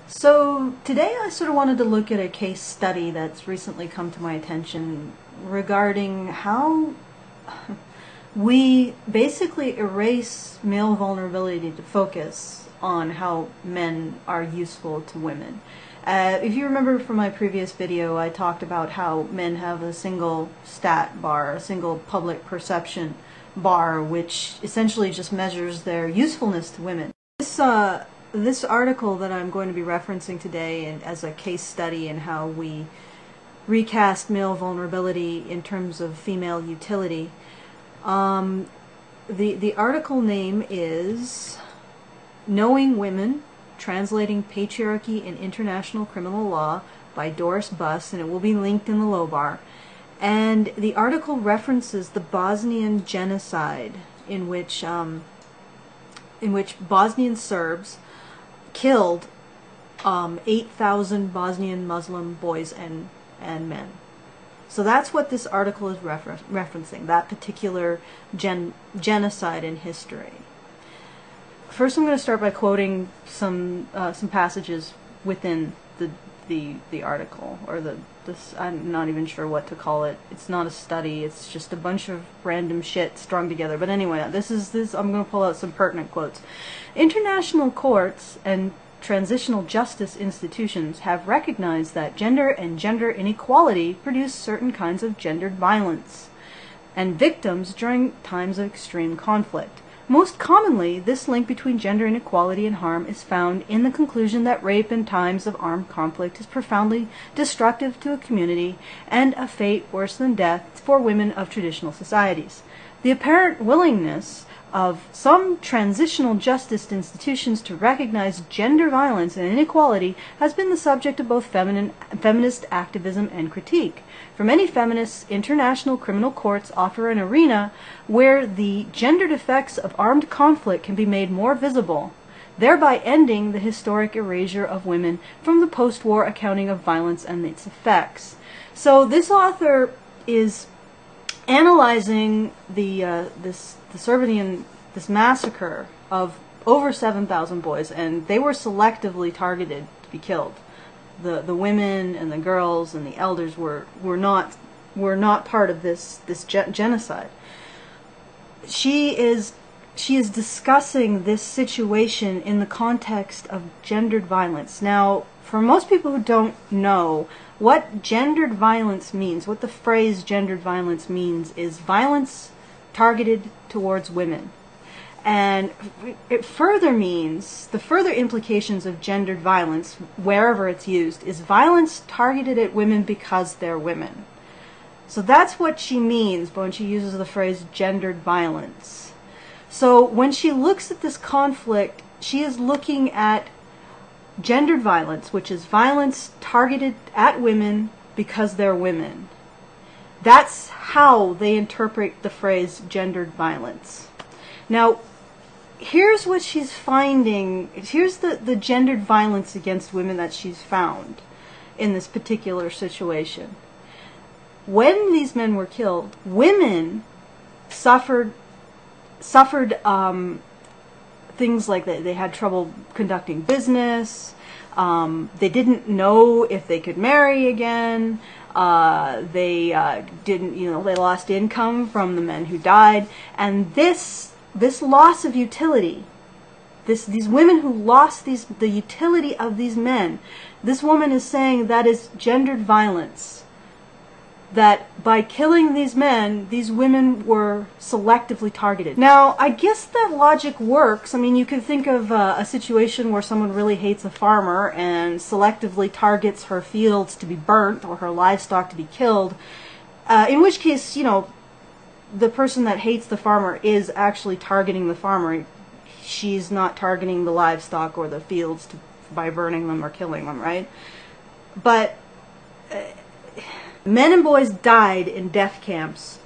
So today I sort of wanted to look at a case study that's recently come to my attention regarding how we basically erase male vulnerability to focus on how men are useful to women. If you remember from my previous video, I talked about how men have a single stat bar, a single public perception bar, which essentially just measures their usefulness to women. This article that I'm going to be referencing today and as a case study in how we recast male vulnerability in terms of female utility, the article name is Knowing Women, Translating Patriarchy in International Criminal Law by Doris Buss, and it will be linked in the low bar. And the article references the Bosnian genocide in which Bosnian Serbs killed 8,000 Bosnian Muslim boys and men. So that's what this article is referencing, that particular genocide in history. First, I'm going to start by quoting some passages within the article, or this. I'm not even sure what to call it. It's not a study. It's just a bunch of random shit strung together. But anyway, I'm going to pull out some pertinent quotes. International courts and transitional justice institutions have recognized that gender and gender inequality produce certain kinds of gendered violence and victims during times of extreme conflict. Most commonly, this link between gender inequality and harm is found in the conclusion that rape in times of armed conflict is profoundly destructive to a community and a fate worse than death for women of traditional societies. The apparent willingness of some transitional justice institutions to recognize gender violence and inequality has been the subject of both feminist activism and critique. For many feminists, international criminal courts offer an arena where the gendered effects of armed conflict can be made more visible, thereby ending the historic erasure of women from the post-war accounting of violence and its effects. So this author is analyzing this massacre of over 7,000 boys, and they were selectively targeted to be killed. The women and the girls and the elders were not part of this genocide. She is discussing this situation in the context of gendered violence. Now, for most people who don't know what gendered violence means, what the phrase gendered violence means is violence targeted towards women. And it further means, the further implications of gendered violence, wherever it's used, is violence targeted at women because they're women. So that's what she means when she uses the phrase gendered violence. So when she looks at this conflict, she is looking at gendered violence, which is violence targeted at women because they're women. That's how they interpret the phrase gendered violence. Now, here's what she's finding. Here's the gendered violence against women that she's found in this particular situation. When these men were killed, women suffered things like they had trouble conducting business. They didn't know if they could marry again. They lost income from the men who died, and this loss of utility, these women who lost the utility of these men, this woman is saying that is gendered violence. That by killing these men, these women were selectively targeted. Now, I guess that logic works. I mean, you can think of a situation where someone really hates a farmer and selectively targets her fields to be burnt or her livestock to be killed, in which case, the person that hates the farmer is actually targeting the farmer. She's not targeting the livestock or the fields by burning them or killing them, right? But men and boys died in death camps.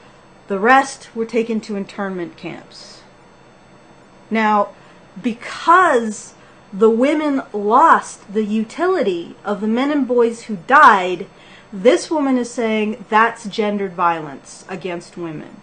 The rest were taken to internment camps. Now, because the women lost the utility of the men and boys who died, this woman is saying that's gendered violence against women.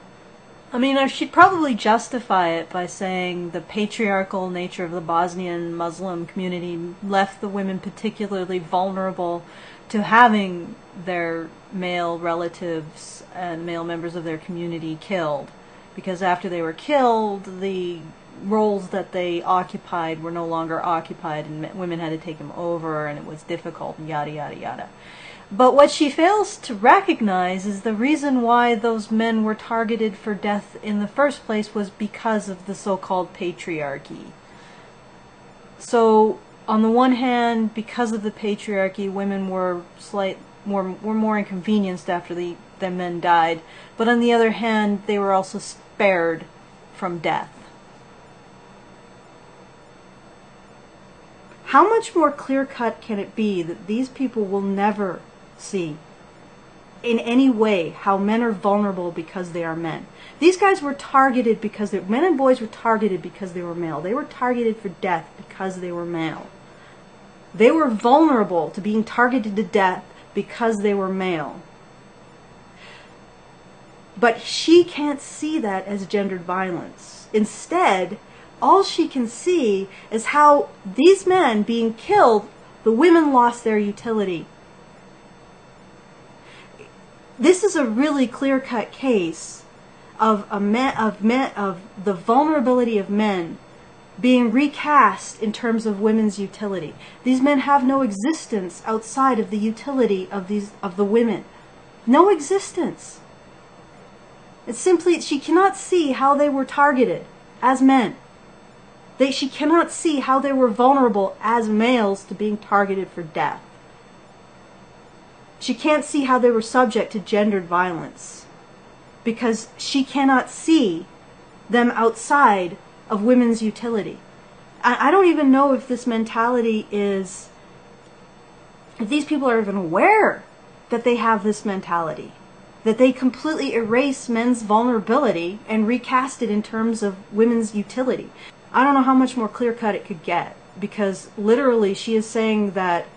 I mean, she'd probably justify it by saying the patriarchal nature of the Bosnian Muslim community left the women particularly vulnerable to having their male relatives and male members of their community killed. Because after they were killed, the roles that they occupied were no longer occupied, and women had to take them over, and it was difficult, and yada, yada, yada. But what she fails to recognize is the reason why those men were targeted for death in the first place was because of the so-called patriarchy. So, on the one hand, because of the patriarchy, women were more inconvenienced after the men died. But on the other hand, they were also spared from death. How much more clear-cut can it be that these people will never see in any way how men are vulnerable because they are men? These guys were targeted because men and boys were targeted because they were male. They were targeted for death because they were male. They were vulnerable to being targeted to death because they were male. But she can't see that as gendered violence. Instead, all she can see is how these men being killed, the women lost their utility. This is a really clear-cut case of the vulnerability of men being recast in terms of women's utility. These men have no existence outside of the utility of the women. No existence. It's simply, she cannot see how they were targeted as men. She cannot see how they were vulnerable as males to being targeted for death. She can't see how they were subject to gendered violence because she cannot see them outside of women's utility. I don't even know if this mentality is, if these people are even aware that they have this mentality, that they completely erase men's vulnerability and recast it in terms of women's utility. I don't know how much more clear-cut it could get, because literally she is saying that,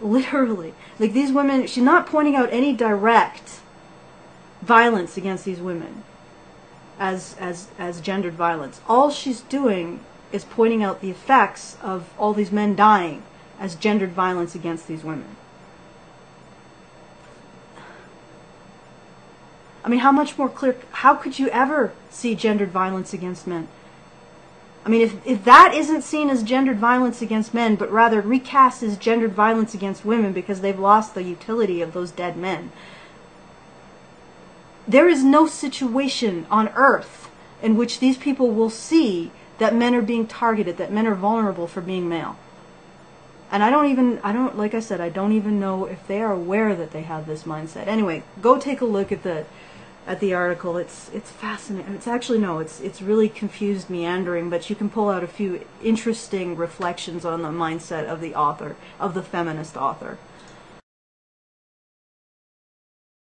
literally, like these women, she's not pointing out any direct violence against these women as gendered violence. All she's doing is pointing out the effects of all these men dying as gendered violence against these women. I mean, how much more clear, how could you ever see gendered violence against men? I mean, if that isn't seen as gendered violence against men, but rather recast as gendered violence against women because they've lost the utility of those dead men, there is no situation on earth in which these people will see that men are being targeted, that men are vulnerable for being male. And like I said, I don't even know if they are aware that they have this mindset. Anyway, go take a look at the article. It's fascinating. It's actually, no, it's really confused, meandering, but you can pull out a few interesting reflections on the mindset of the author, of the feminist author.